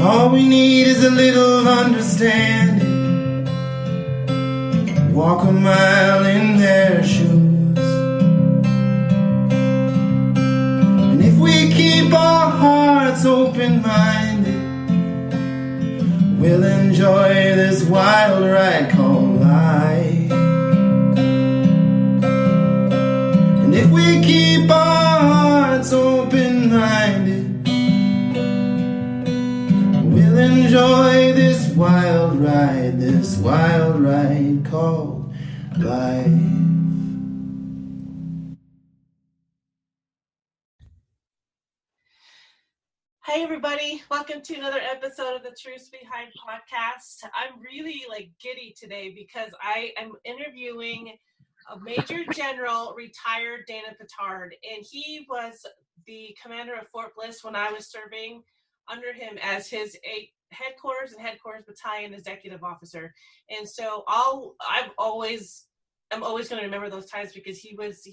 All we need is a little understanding. Walk a mile in their shoes. And if we keep our hearts open-minded, we'll enjoy this wild ride called life. And if we keep our hearts open-minded, we'll enjoy this wild ride called life. Hey everybody, welcome to another episode of the Truth Behind podcast. I'm really giddy today because I am interviewing a Major General retired Dana Pittard, and he was the commander of Fort Bliss when I was serving under him as his headquarters battalion executive officer. And so I'm always going to remember those times because he was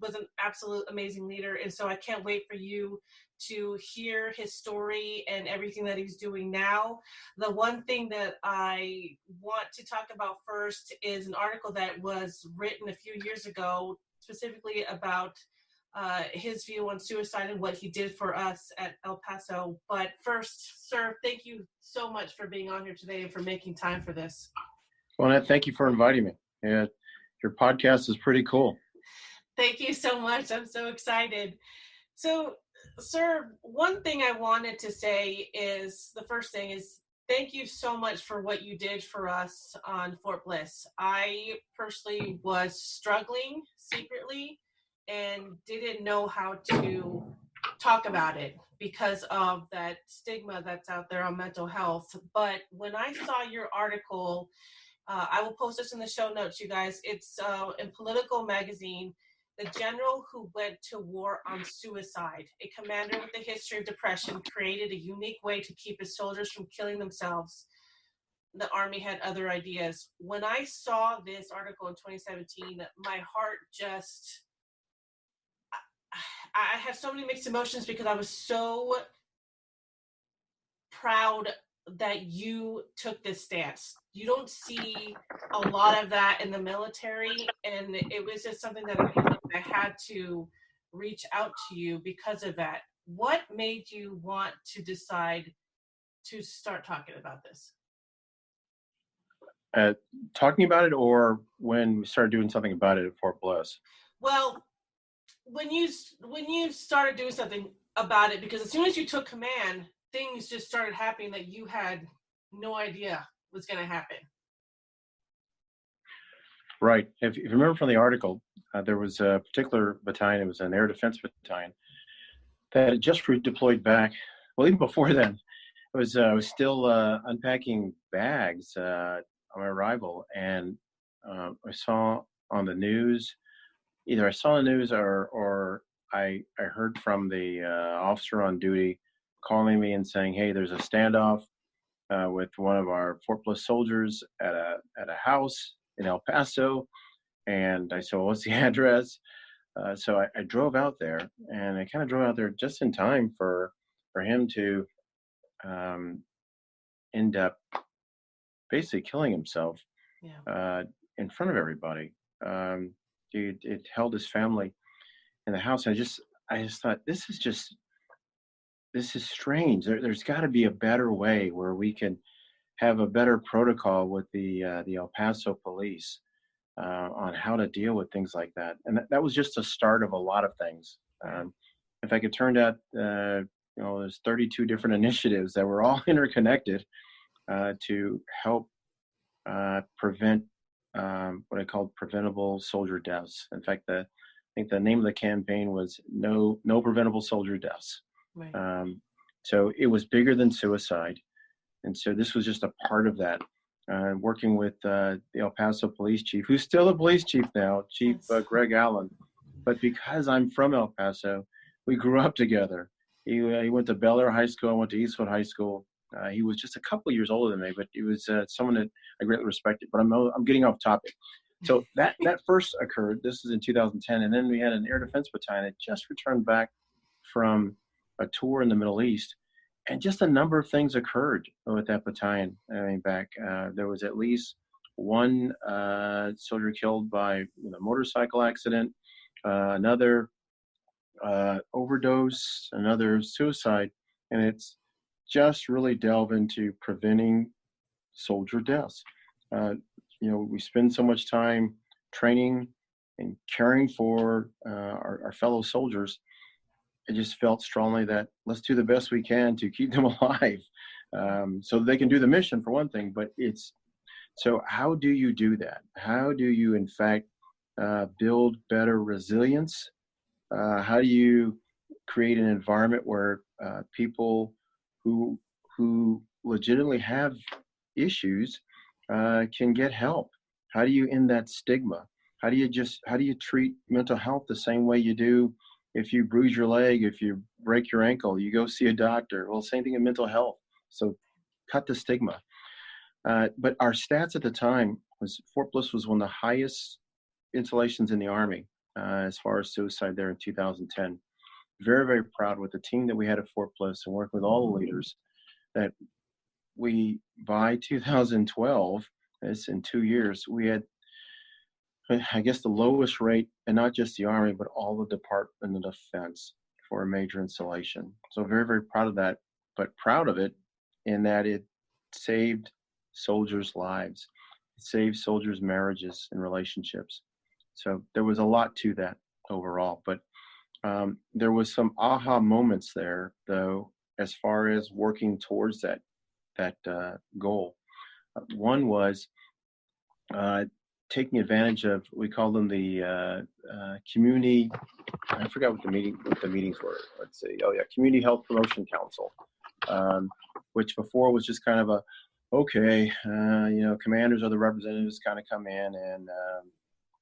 an absolute amazing leader. And so I can't wait for you to hear his story and everything that he's doing now. The one thing that I want to talk about first is an article that was written a few years ago, specifically about his view on suicide and what he did for us at El Paso. But first, sir, thank you so much for being on here today and for making time for this. Well, thank you for inviting me. Yeah, your podcast is pretty cool. Thank you so much. I'm so excited. So, sir, one thing I wanted to say is, the first thing is, thank you so much for what you did for us on Fort Bliss. I personally was struggling secretly and didn't know how to talk about it because of that stigma that's out there on mental health. But when I saw your article, I will post this in the show notes, you guys. It's in Political magazine. The general who went to war on suicide, a commander with a history of depression, created a unique way to keep his soldiers from killing themselves. The Army had other ideas. When I saw this article in 2017, my heart just, I have so many mixed emotions because I was so proud that you took this stance. You don't see a lot of that in the military, and it was just something that I had to reach out to you because of that. What made you want to decide to start talking about this? Talking about it, or when we started doing something about it at Fort Bliss? Well, when you started doing something about it, because as soon as you took command, things just started happening that you had no idea was going to happen. Right. If you remember from the article, there was a particular battalion. It was an air defense battalion that had just redeployed back. Well, even before then, I was still unpacking bags on my arrival, and I saw on the news, either I saw the news or I heard from the officer on duty calling me and saying, "Hey, there's a standoff with one of our Fort Bliss soldiers at a house in El Paso." And I said, "Well, what's the address?" So I drove out there, and I kind of drove out there just in time for him to end up basically killing himself in front of everybody. It held his family in the house. I just thought, this is strange. There's got to be a better way where we can have a better protocol with the El Paso police on how to deal with things like that. And that was just a start of a lot of things. In fact, it turned out, there's 32 different initiatives that were all interconnected to help prevent what I called preventable soldier deaths. In fact, I think the name of the campaign was No Preventable Soldier Deaths. Right. So it was bigger than suicide. And so this was just a part of that, working with the El Paso police chief, who's still the police chief now, Chief Greg Allen. But because I'm from El Paso, we grew up together. He went to Bel Air High School, I went to Eastwood High School. He was just a couple years older than me, but he was someone that I greatly respected. But I'm getting off topic. So that first occurred. This is in 2010, and then we had an air defense battalion that just returned back from a tour in the Middle East, and just a number of things occurred with that battalion. I mean, back there was at least one soldier killed by a motorcycle accident, another overdose, another suicide, and it's just really delve into preventing soldier deaths. We spend so much time training and caring for our fellow soldiers. I just felt strongly that let's do the best we can to keep them alive, so they can do the mission for one thing. But so how do you do that? How do you, in fact, build better resilience? How do you create an environment where people who legitimately have issues can get help? How do you end that stigma? How do you treat mental health the same way you do if you bruise your leg, if you break your ankle, you go see a doctor? Well, same thing in mental health. So cut the stigma. But our stats at the time was Fort Bliss was one of the highest installations in the Army as far as suicide there in 2010. Very, very proud with the team that we had at Fort Bliss and working with all the leaders that we, by 2012, that's in 2 years, we had, I guess, the lowest rate, and not just the Army, but all the Department of Defense for a major installation. So very, very proud of that, but proud of it in that it saved soldiers' lives. It saved soldiers' marriages and relationships. So there was a lot to that overall, but there was some aha moments there, though, as far as working towards that goal. One was taking advantage of, we call them the community. I forgot what the meetings were. Let's see. Oh yeah, Community Health Promotion Council, which before was just kind of a commanders or the representatives kind of come in, and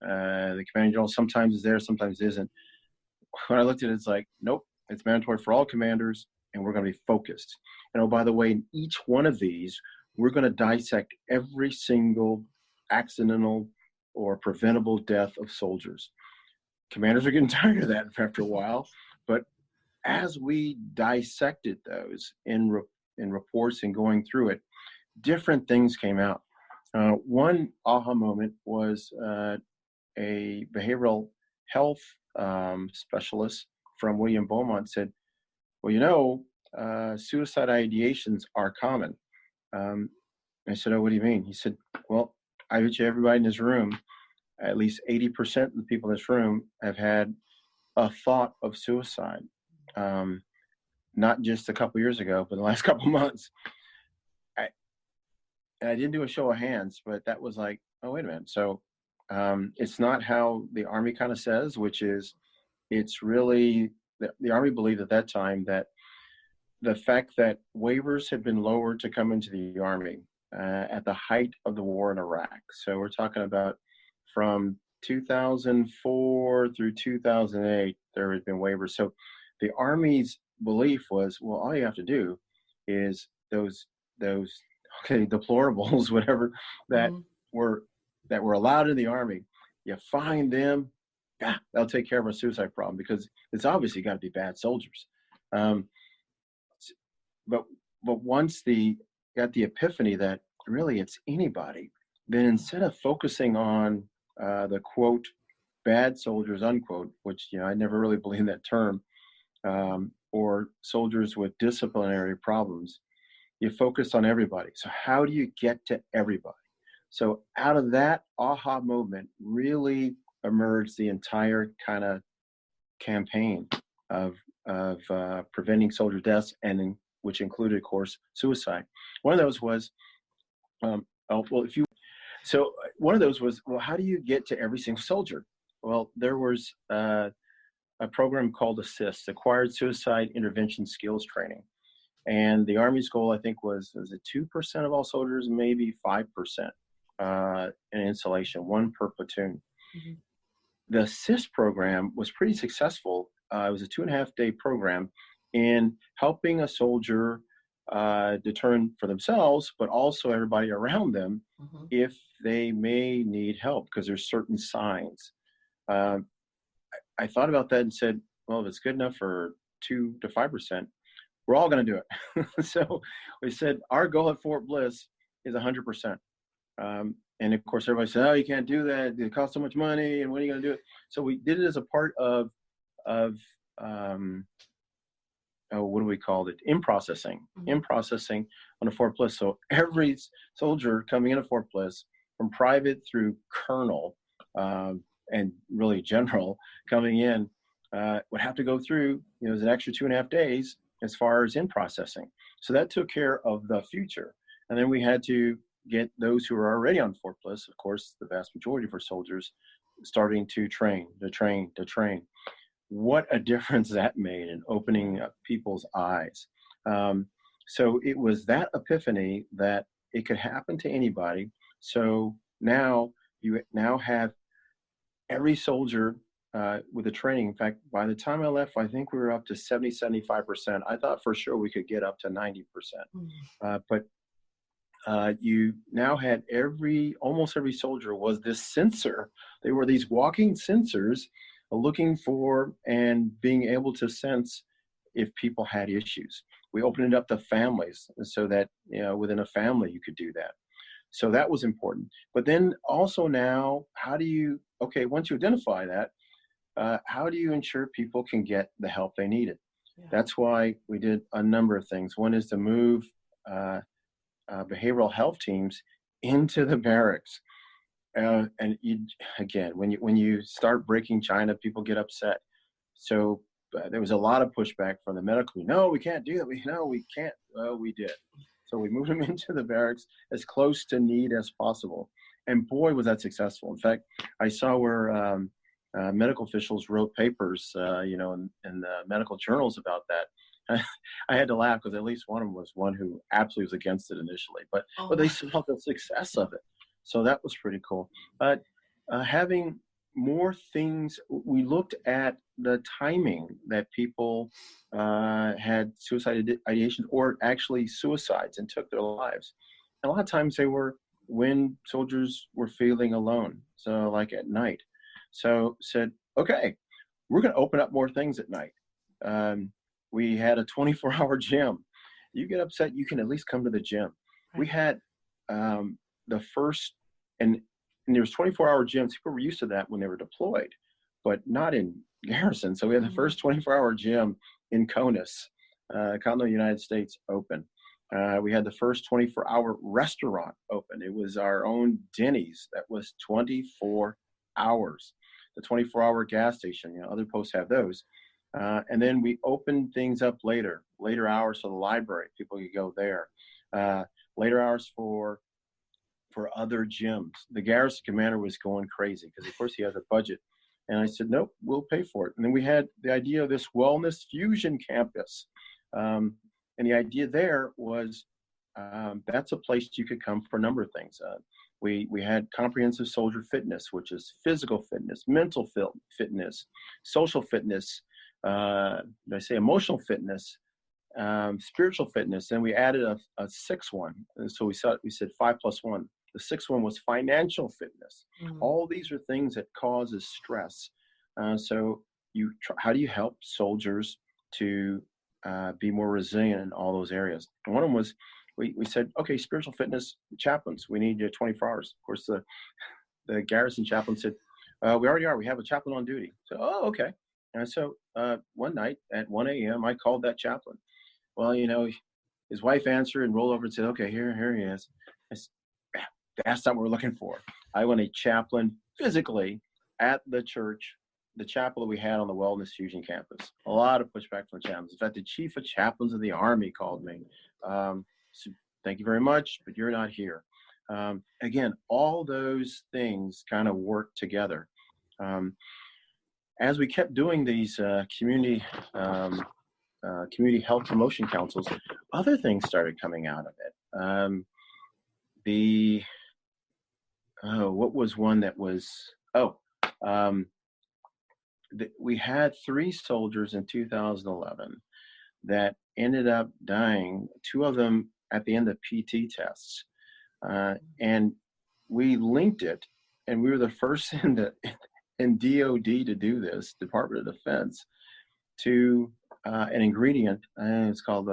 the commander general sometimes is there, sometimes isn't. When I looked at it, it's like, nope, it's mandatory for all commanders, and we're going to be focused. And oh, by the way, in each one of these, we're going to dissect every single accidental or preventable death of soldiers. Commanders are getting tired of that after a while, but as we dissected those in reports and going through it, different things came out. One aha moment was a behavioral health specialist from William Beaumont said, well, suicide ideations are common. I said, oh, what do you mean? He said, well, I bet you everybody in this room, at least 80% of the people in this room have had a thought of suicide. Not just a couple years ago, but the last couple months. I didn't do a show of hands, but that was like, oh, wait a minute. So it's not how the Army kind of says, which is, it's really, the Army believed at that time that the fact that waivers had been lowered to come into the Army at the height of the war in Iraq. So we're talking about from 2004 through 2008, there had been waivers. So the Army's belief was, well, all you have to do is those deplorables, whatever, that were allowed in the Army, you find them, they'll take care of our suicide problem, because it's obviously got to be bad soldiers. But once got the epiphany that really it's anybody, then instead of focusing on the quote bad soldiers unquote, which I never really believed that term, or soldiers with disciplinary problems, you focus on everybody. So how do you get to everybody? So out of that aha moment really emerged the entire kind of campaign of preventing soldier deaths, and which included, of course, suicide. One of those was, one of those was, well, how do you get to every single soldier? Well, there was a program called ASSIST, Acquired Suicide Intervention Skills Training. And the Army's goal, I think, was it 2% of all soldiers, maybe 5% in installation, one per platoon. Mm-hmm. The ASSIST program was pretty successful. It was a 2.5-day program in helping a soldier determine for themselves, but also everybody around them, if they may need help, because there's certain signs. I thought about that and said, well, if it's good enough for 2 to 5%, we're all going to do it. So we said, our goal at Fort Bliss is 100%. And of course, everybody said, oh, you can't do that. It costs so much money. And when are you going to do it? So we did it as a part of what do we call it? In-processing on a Fort Bliss. So every soldier coming into Fort Bliss, from private through colonel, and really general coming in, would have to go through, an extra 2.5 days as far as in-processing. So that took care of the future. And then we had to get those who are already on Fort Bliss, of course, the vast majority of our soldiers, starting to train. What a difference that made in opening up people's eyes. So it was that epiphany that it could happen to anybody. So now you have every soldier with the training. In fact, by the time I left, I think we were up to 75%. I thought for sure we could get up to 90%. But you now had almost every soldier was this sensor. They were these walking sensors looking for and being able to sense if people had issues. We opened it up to families so that, within a family you could do that. So that was important. But then also now, once you identify that, how do you ensure people can get the help they needed? Yeah. That's why we did a number of things. One is to move behavioral health teams into the barracks. And when you start breaking China, people get upset. So there was a lot of pushback from the medical. No, we can't do that. We can't. Well, we did. So we moved them into the barracks as close to need as possible. And boy, was that successful. In fact, I saw where medical officials wrote papers, in the medical journals about that. I had to laugh because at least one of them was one who absolutely was against it initially, but they saw the success of it. So that was pretty cool. But having more things, we looked at the timing that people had suicide ideations or actually suicides and took their lives. And a lot of times they were when soldiers were feeling alone. So like at night. So said, okay, we're going to open up more things at night. We had a 24-hour gym. You get upset, you can at least come to the gym. Right. We had the first, and there was 24-hour gyms. People were used to that when they were deployed, but not in garrison. So we had the first 24-hour gym in CONUS, Continental United States, open. We had the first 24-hour restaurant open. It was our own Denny's that was 24 hours. The 24-hour gas station, other posts have those. And then we opened things up later hours for the library. People could go there. Later hours for other gyms. The garrison commander was going crazy because, of course, he has a budget. And I said, nope, we'll pay for it. And then we had the idea of this wellness fusion campus. And the idea there was that's a place you could come for a number of things. We had comprehensive soldier fitness, which is physical fitness, mental fitness, social fitness, emotional fitness, spiritual fitness. Then we added a sixth one. And so we said 5+1. The sixth one was financial fitness. All these are things that causes stress. So how do you help soldiers to be more resilient in all those areas? And one of them was, we said, okay, spiritual fitness chaplains, we need 24 hours. Of course, the garrison chaplain said, we already are. We have a chaplain on duty. So, oh, okay. And so one night at 1 a.m., I called that chaplain. Well, his wife answered and rolled over and said, okay, here he is. That's not what we're looking for. I want a chaplain physically at the church, the chapel that we had on the Wellness Fusion campus. A lot of pushback from chaplains. In fact, the chief of chaplains of the Army called me. So thank you very much, but you're not here. Again, all those things kind of work together. As we kept doing these community health promotion councils, other things started coming out of it. What was one that was, we had 3 soldiers in 2011 that ended up dying, 2 of them at the end of PT tests. And we linked it, and we were the first in DOD to do this, Department of Defense, to an ingredient. It's called